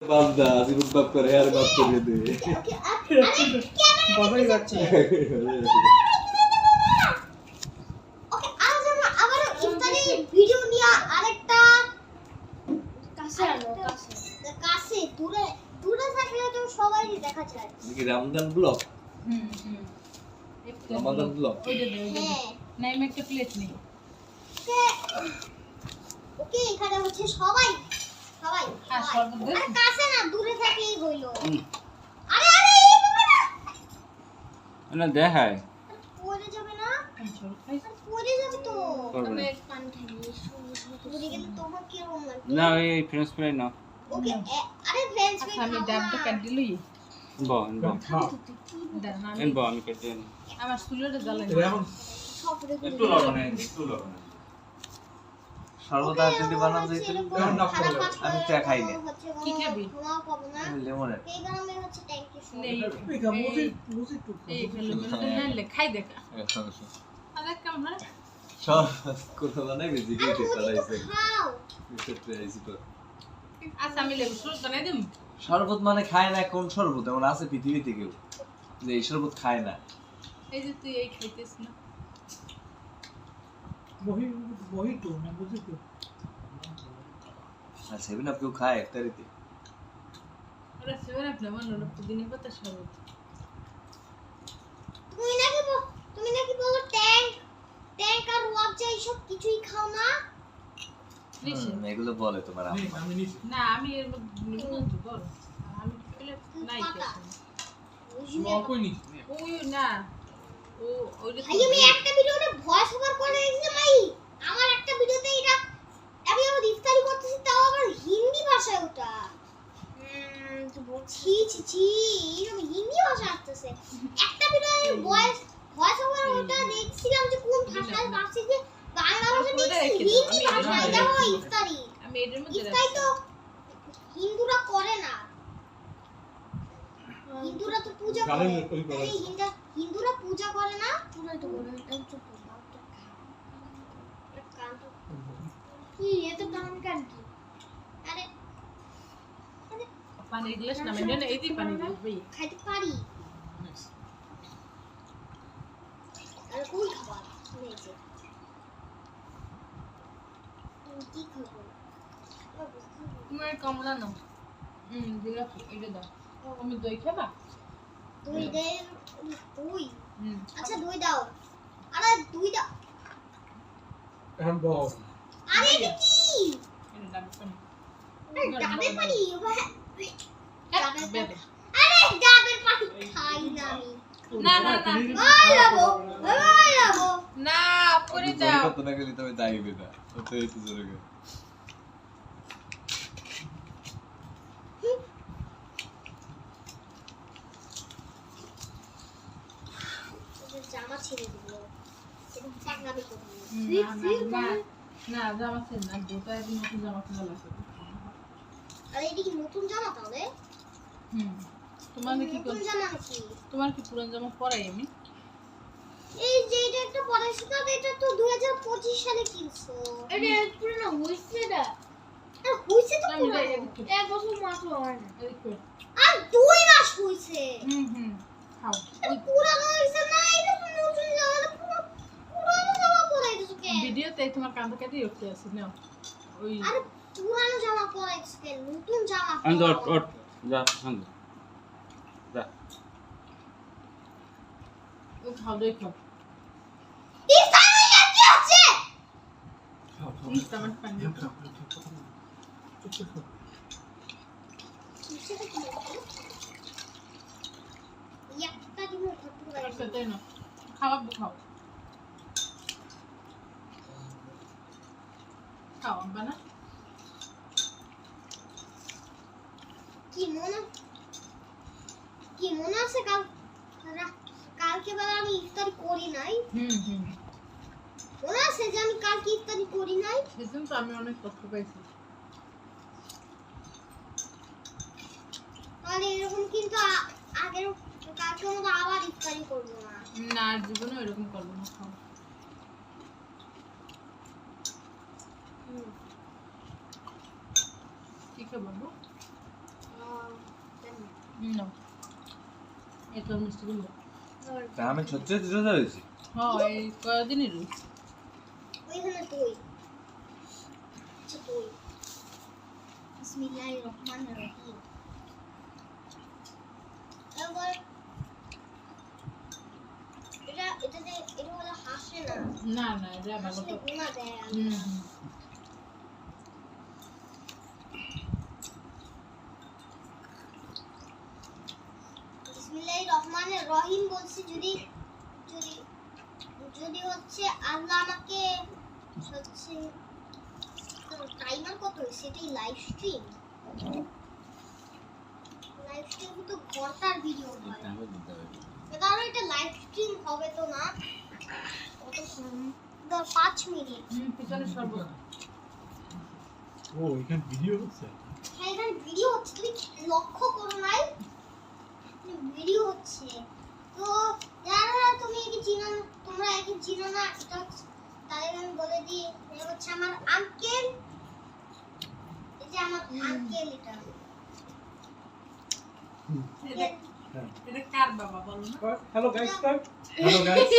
বান্দা জীবন বাপ করে আর বাপ করে দে বাবাই যাচ্ছে। ওকে আজ আমরা আবার ইফতারি ভিডিও নিয়ে আরেকটা কাছে দূরে দূরে থাকলে তো সবাইই দেখা যায়। কি রমজান ব্লগ রমজান ব্লগ হ্যাঁ নাই আমি একটা প্লেট নেই। ওকে ওকে এখানে হচ্ছে সবাই সবাই হ্যাঁ, সবাই। সর্বদা। আরে কাছে না দূরে থাকলেই হইলো। আরে আরে এইভাবে না না দেখায় পড়ে যাবে না চল খাই। পড়ে যাবে তো করবে না। পানি খাইনি পড়ে গেলে তোমার কি রকম লাগবে না এই ফ্রেঞ্চ ফ্রাই না ওকে আরে ফ্রেঞ্চ আচ্ছা আমি ডাবটা কাটি লই। বন বন দাঁড়া, আমি- এন বন আমি কেটে দেন আমার চুলের জ্বালা এটা এখন একটু লবণ একটু লবণ সর্বদা যদি বানান যাইতো আমি চা খাই না। কি খাবি? লেমনের এই গ্রামে হচ্ছে ট্যাঙ্কি নেই। এটা মুজি মুজি টু এই ফেলে মেলে খাই দেখা। আরে কেমন হয়? সব কোথা বানাই বেজি আরে কেটে মুজি তো চালাইছে খাও ক্ষেত্রে আইছি তো আচ্ছা আমি লেবু শরবত বানাই দিম। শরবত মানে খায় না, কোন শরবত এমন আছে পৃথিবীতে কেউ যে এই শরবত খায় না? এই যে তুই এই খাইতেছ না। বহি বহি টু না মুজি টু আর সেভেন আপ কেউ খায় একটারিতে? ওরা সেবার আপনি মনে হলো দিনের কথা শরবত। তুমি নাকি বলো ট্যাঙ্ক ট্যাঙ্ক আর ওয়াবজা এইসব কিছুই খাও না নিশ্চয়। এগুলো বলে তোমার নেই আম্মা। আমি নিছি না আমি এর মধ্যে নিব না তো বল। আমি প্লেট নাই খেতে। স্মল কই নিছি ওই না ও ওই যে ভাই আমি একটা ভিডিওতে ভয়েস ওভার করে রেখেছি ভাই আমার একটা ভিডিওতে এটা আমি আবার ইফতারি করতেছি তাও আবার হিন্দি ভাষায় ওটা তো বলছি ছি ছি এরকম হিন্দি ভাষা আসতেছে একটা ভিডিও ভয়েস ওভার ওটা দেখছিলাম যে কোন ভাষায় আসছে যে বাংলা ভাষা দেখছি হিন্দি ভাষায় এটা হয় ইফতারি আমি এর মধ্যে ইফতারি তো হিন্দুরা করে না হিন্দুরা তো পূজা করে গানের ওই করে। এই হিন্দুরা পূজা করে না পুরো তো করে এটা হচ্ছে কি এত দাম কেন কি আরে পানি গ্লাস না মানে এই দি পানি গ্লাস ভাই। খাইতে পারি আর কোন খাবার নেই যে তুমি কি খাবো তোমার কমলা নাও। দিলা এটা দাও। তুমি দই খাবা? দই দে দই হুম। আচ্ছা দই দাও আরে দই দাও এখন বল আরে এটা কি এটা ডাবের পানি। আরে ডাবের পানি ডাবের বেবে। আরে ডাবের পানি খাই না আমি না না না ওই লাগো না করে দাও। কত না গেলে তবে দাইবে না তো এই তো জোরে গেল। জামা ছিঁড়ে দিল এরকম পাগলামি করবি না না জামা ছেন না গোটা একদম নতুন জামা কিনা লাগবে। আরে এটা কি নতুন জামা তাহলে তোমার কি নতুন কর জামা নাকি তোমার কি পুরান জামা পরাই আমি? এই যে এটা একটা পড়াইছো না এটা তো 2025 সালে কিনছো এটা পুরনো হইছে এটা আর হইছে তো আমি পুরো যাই এদিকে। এক বছর মাত্র হয় না এদিকে। আর 2 মাস হইছে খাও। ওই পুরানো হইছে না এটা তো নতুন জামা না পুরানো জামা পরাইছো কেন ভিডিওতে তোমার কাঁধে কাঁধে উঠতে আছে নাও। ওই আরে পুরানো জামা পরাইছো কেন নতুন জামা আন্দ পরাও। ওট যা আন্দ যা ও খাও দই খাও। ইফতারি কি আছে টমেটো পানি। সেটা কি একটা দিন ঘুরতে পারি সেটাই না খাওয়াবো খাও। খাও বানা। কি মনে আছে কালকে বেলা আমি ইফতারি করি নাই মনে আছে যে আমি কালকে ইফতারি করি নাই সেদিন তো আমি অনেক কষ্ট পাইছি। তাহলে এরকম কিন্তু আগের কালকে মতো আবার ইফতারি করবো না না আর জীবনে এরকম করবো না। খাও। কি খাবো? না এটা মিষ্টি গুলো তা আমি 36 রোজা হয়েছি। হ্যাঁ এই কয়দিনই রয়েছে ওইখানে তুই আচ্ছা তুই বিসমিল্লাহির রহমানির রহিম এবার এটা বলে হাসে না না না এটা ভালো হাসলে তো গুনাহ দেয় বিসমিল্লাহির রহমানির রহিম বলছি যদি যদি যদি হচ্ছে আল্লাহ আমাকে হচ্ছে টাইমার কত সেটাই লাইভ স্ট্রিম তো ঘন্টার ভিডিও হয় কারণ এটা লাইভ স্ট্রিম হবে তো না কত সময় 5 মিনিট পিছনে সর্বত ও এখানে ভিডিও হচ্ছে হ্যাঁ এখানে ভিডিও হচ্ছে তুমি লক্ষ্য করো নাই ভিডিও হচ্ছে তো যারা তুমি কি চিনো তোমরা কি চিনো না এটা তাদের আমি বলে দিই এটা হচ্ছে আমার আঙ্কেল এই যে আমার আঙ্কেল এটা কার বাবা বলো না hello guys hello guys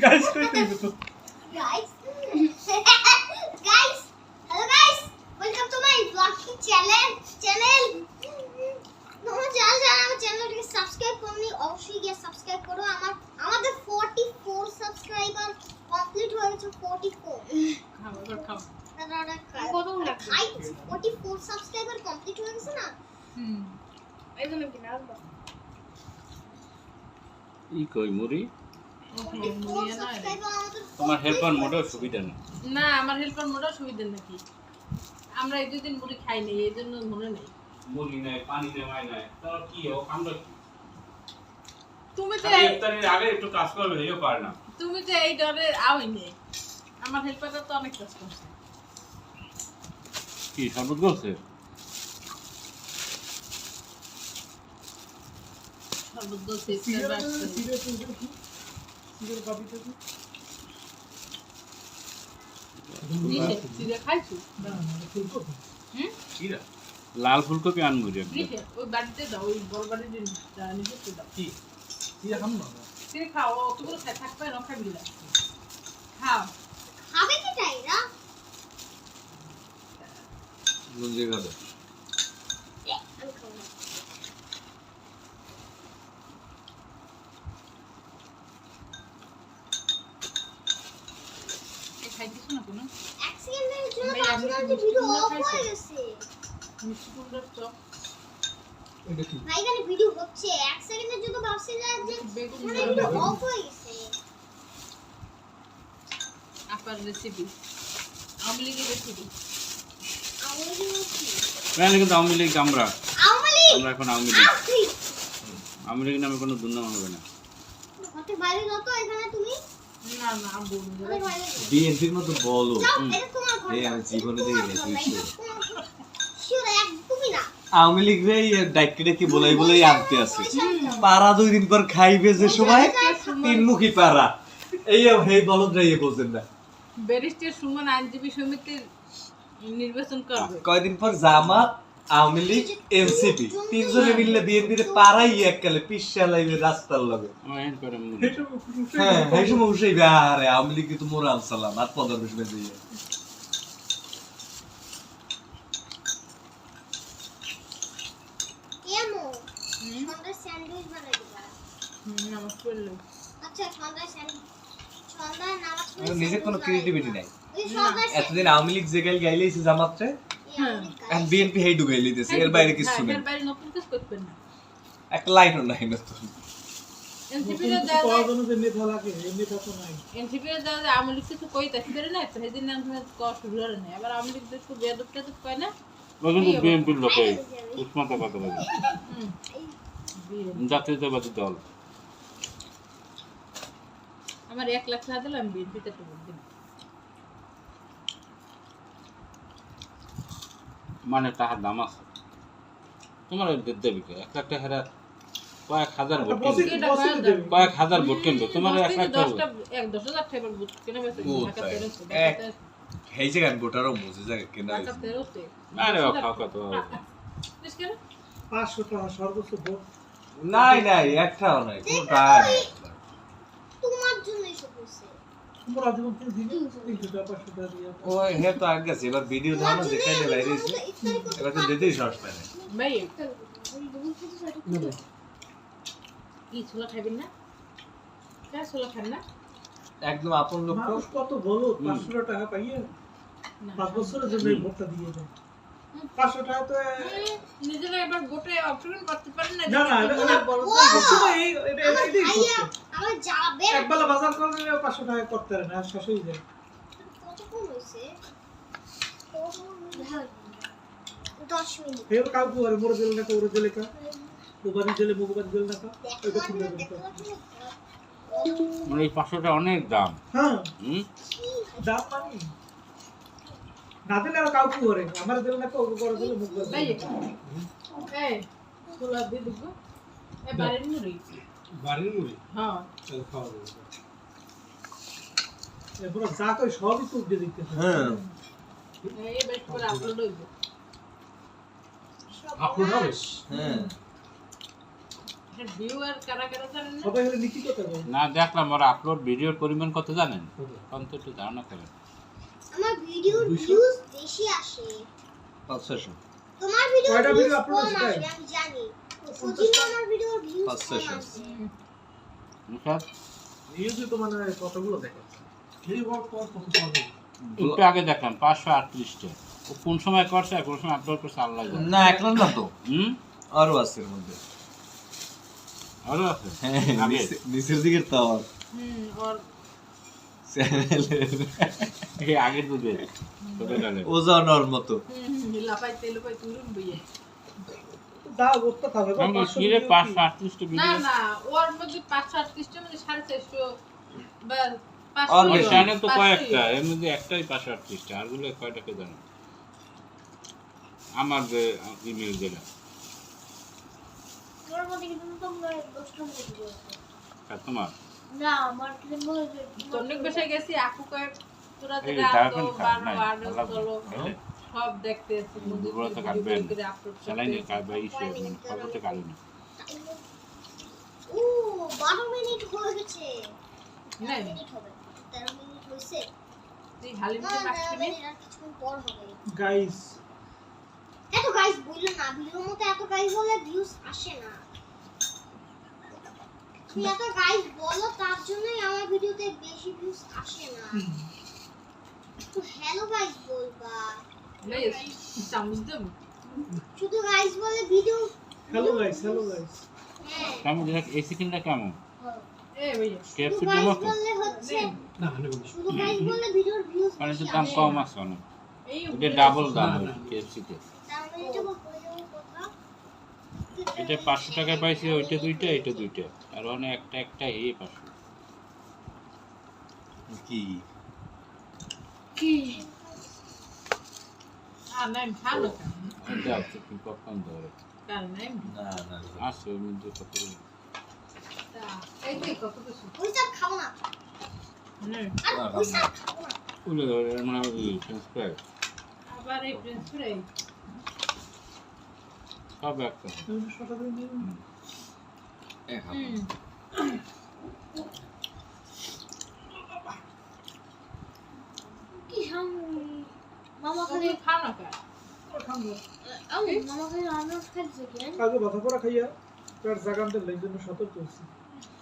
guys কই তুমি তো guys guys hello guys welcome to my vlogging channel তোমরা যারা আমার চ্যানেলটাকে সাবস্ক্রাইব করনি অবশ্যই গিয়ে সাবস্ক্রাইব করো আমাদের 44 সাবস্ক্রাইবার কমপ্লিট হয়ে গেছে 44 খাও এবার খাও কতগুলো লাগবে? 44 সাবস্ক্রাইবার কমপ্লিট হয়ে গেছে না এখানে কিনা আসবা ই কই মুড়ি 44 সাবস্ক্রাইবার আমাদের তোমার হেল্পার মোটেও সুবিধা নেই না আমার হেল্পার মোটা সুবিধা নাকি আমরা এই দুদিন মুড়ি খাই নাই এই জন্য মনে নেই মুড়ি নাই পানি নেওয়াই নাই তার কি ও কামড়া তুমি তো ইফতারের আগে একটু কাজ করবে এও পারে না তুমি তো এই ডরে আওই নেই আমার হেল্পারটা তো অনেক কাজ করছে কি শরবত করছে সর্বত দোষে সিগারেট বাবিতে কি নিচে সিধে খাইছো না না ফুলকপি কিরা লাল ফুলকপি আনবো রে নিচে ওই বাড়িতে দাও ওই বড় বাড়িতে নিচে দাও কি কি এখন না সিধে খাও অতগুলো খাই থাকবে না খাবি না খাও খাবে কি তাই না গুঞ্জে গেল আমি খাবো না। এই খাইতেছ না কোনো এক সেকেন্ডের জন্য ভাই, আপনি ভাবছিলাম কি যে ভিডিও মিষ্টি অফ কুমড়া হয়ে খাইছেন? গেছে মিষ্টি কুমড়ার চপ এটা কি ভাই এখানে ভিডিও হচ্ছে এক সেকেন্ডের জন্য ভাবছিলাম যে বেগুন এখানে ভিডিও অফ হয়ে গেছে আপার রেসিপি আমলিগের রেসিপি আওয়ামী লীগ কি? তাহলে কিন্তু আওয়ামী লীগ আমরা আওয়ামী লীগ আমরা এখন আওয়ামী লীগ আপনি আওয়ামী লীগ নামে কোনো দুর্নাম হবে না ঘরের বাইরে যাও তো এখানে তুমি না না আব্বু ঘরের বাইরে যাও। বিএনপির মতো বলো যাও এটা তোমার ঘর এই আমি জীবনে দেখিনি শিওর একদমই না আওয়ামী লীগ রে ডাইরেক্টরে কি বলাই বলাই আনতে আছে পাড়া 2 দিন পর খাইবে যে সময় তিনমুখী পাড়া এই হেই বলদ রাইয়ে বলছেন না ব্যারিস্টার সুমন আইনজীবী সমিতির নির্বাচন করবে কয়দিন পর জামাত আওয়ামী লীগ এনসিপি তিনজনে মিললে বিএনপি রে পাড়াই এককালে পিচ্ছা লাইবে রাস্তার লগে আমার এন করে মুড়ি হ্যাঁ এই সময় উঠেই আরে আওয়ামী লীগ তো মোরাল সালাম আর 15 মিনিট দিয়ে এমো সন্ধ্যার স্যান্ডউইচ বানাই দিবা নামাজ পড়লো আচ্ছা সন্ধ্যার স্যান্ডউইচ সন্ধ্যার নামাজ পড়ে নিজের কোনো ক্রিয়েটিভিটি নাই ওই সন্ধ্যার এতদিন আওয়ামী লীগ যে গাইল গাইলেইছে জামাতরে এখন বিএনপি হেই ঢুকাই লইতেছে এর বাইরে কিছু নেই এর বাইরে নতুন কিছু করবেন না একটা লাইনও নাই নতুন এনসিপি নতুন রে কিছু যা পাওয়ার জন্য যে নেতা লাগে এই নেতা তো নাই এনসিপি রে যা আমলি কিছু কই তাকি ধরে না তো সেদিন আমরা কষ্ট ধরে না এবার আমলি কিছু বেদব টেদব কয় না ও কিন্তু বিএনপির লোকে উষ্ণতা কথা বলে হুম জাতীয়তাবাদী দল আমার 1 লাখ টাকা দিলাম বিএনপিতে তো ভোট দিন মানে তাহার দাম আছে তোমার দেবে কে 1 লাখ টাকা কয়েক হাজার ভোট বসে কিনবে বসে দেবে কয়েক হাজার ভোট কিনবে তোমার 1 লাখ টাকা 10,000 টাকা ভোট কিনে বেঁচে ও ঢাকা তাই। তেরে এই জায়গায় গোটারও মজে জায়গা কেনা টাকা হয়েছে। ফেরতে আরে বাবা, খাও কত বেশ কেন 500 টাকা সর্বোচ্চ ভোট নাই নাই একটাও নাই কোনো টাকা নেই তোমার জন্য এসব হয়েছে তোমরা জীবন থেকে দিনে 300 টাকা 500 টাকা দিয়ে ওই হে তো আগে গেছে এবার ভিডিও দাও না যেখানে বাইরে দিয়েছে এবার তো দিতেই সাহস পায় না ভাই নেবে। কি ছোলা খাবেন না কার ছোলা খান না একদম আপন লোক তো মানুষ কত বলো 500 টাকা পাইয়ে না। 5 বছরের জন্য এই ভোটটা দিয়ে দেয় 500 টাকা তো নিজেরা এবার ভোটে অংশগ্রহণ করতে পারেন না না না এটা বলো এটাই ভাইয়া করছে আমার যাবে একবেলা বাজার করলে 500 টাকা করতে পারে না শেষ হয়ে যায় কতক্ষণ হয়েছে 10 মিনিট ফের কাউ করে মোর জেল না ওর জেলে কা ওবানি জেলে মুগবানি জেল না কা ওই কথা দেখলাম না, বলতে দেখলাম না। মানে এই 500টা অনেক দাম। হ্যাঁ হুম, দাম পানি না দিলে আর কাউ করে আমার জেল না ওর বড় জেলে মুগবানি ভাই এই ছোলা দিয়ে দিব এ বাড়ির মুড়ি বাড়ির মুড়ি হ্যাঁ খাওয়া যাবে এরপর যা কই সবই তো দিয়ে দিতে হ্যাঁ এই বেশ করে আপলোড হইব আপলোড হবে হ্যাঁ ভিউয়ার কারা কারা জানেন না সবাই হলে লিখি কথা বলে না দেখলাম ওরা আপলোড ভিডিওর পরিমাণ কত জানেন? অন্ত একটু ধারণা করেন। আমার ভিডিওর ভিউজ বেশি আসে 500 তোমার ভিডিওর কয়টা ভিউজ video upload কম হয়েছে? আসে আমি জানি সজিন আমার ভিডিওর ভিউজ কম 500 আসে মুসাদ, নিউজে তো মানে কতগুলো দেখাচ্ছে এই বড় কত পাবে একটু আগে দেখলাম 538টা। ও কোন সময় করছে আর কোন সময় আপলোড করছে আল্লাহ জানে। না একলা না তো হুম, আরো আছে এর মধ্যে আরো আছে। হ্যাঁ আগে? নিচের দিকের টাওয়ার আর এই আগের দুধে ছোটকালে। ওজন ওর মতো লাফাই তেল পাই তুরুন বইয়ে দাও ওটা খাবে আমি কি রে 538টা না ভিডিও? না ওর মধ্যে 538টা মানে 450 বা আর 500 বেশি। এখানে তো কয়েকটা, এর মধ্যে একটাই 538টা, আরগুলো কয়টাকে জানো? আমার যে ইমেল যেটা, তোমার মধ্যে কিন্তু তোমরা 10টা ভিডিও আছে আর তোমার না আমার কিন্তু অনেক বেশি গেছি আপু কয় তোরা এই যেটা দারুণ তো খারাপ বারো নাই, আরো ভালো চলো খেলে। সব দেখতেছি দুর্বলতা কাটবেন, চালাইনি কারবাই ইস্যু মানে খবরতে কাটুনি। ও 12 মিনিট হয়ে গেছে নাই 13 মিনিট হবে 13 মিনিট হইছে তুই হালিম না, দিয়ে 5 13 মিনিট মিনিট আর কিছুক্ষণ পর হবে গাইস এত গাইস বললো না ভিডিওর মতো এত গাইস বলে ভিউজ আসে না তুমি এত গাইস বলো তার জন্যই আমার ভিডিওতে বেশি ভিউজ আসে না তো হ্যালো গাইস বলবা নাই চামচ দেব শুধু গাইস বলে ভিডিও হ্যালো গাইস হ্যাঁ কেমন দেখ, এই চিকেনটা কেমন? এ ভাইয়া শুধু কেএফসি গাইস মতো? বললে হচ্ছে না নেব শুধু গাইস বলে ভিডিওর ভিউজ মানে বেশি তো দাম আসে কম আছে অনেক, এই এটা ডাবল দাম কেএফসিতে। তার মানে এটা বলতে কথা এটা 500 টাকায় পাইছি, ওইটা দুইটা এটা দুইটা, আর অনেক একটা একটা এই 500। কি কি আর নাই ভালো এটা হচ্ছে কি পপকর্ন ধরে কার নাই না না আছে ওর মধ্যে কতগুলো। এই যে কত কিছু ওই সব খাবো না হুম আর ওই সব খাবো না ওগুলো ধরে মানে ফ্রেঞ্চ ফ্রাই আবার এই ফ্রেঞ্চ ফ্রাই সব একটা। কি হাম মামা খালি খালি খাও না কার মামা খালি আনারস খাইছে কেন কাজে বাধা করা খাইয়া তার জাগানতে লাইজন্য সতর্ক করছি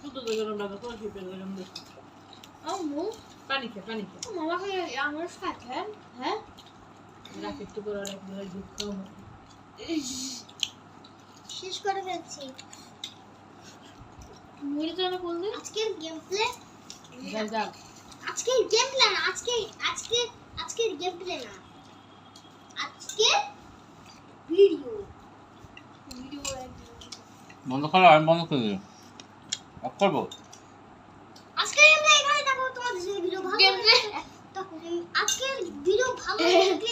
শুধু দেখলাম দাদা তো কি পেলাম দেখি আম্মু পানি খা মামা খালি আনারস খাইছে হ্যাঁ রাখ একটু করে রাখ দুধ খাও শেষ করে ফেলছি মুড়ি তো না বললি আজকের গেম প্লে যা যা আজকের গেম প্লে না আজকের গেম প্লে না আজকে ভিডিও বন্ধ করো, আমি বন্ধ করে দিই, অফ করবো। আজকের গেম প্লে এখানে দেখো তোমাদের যদি ভিডিও ভালো লাগে আজকের ভিডিও ভালো লাগলে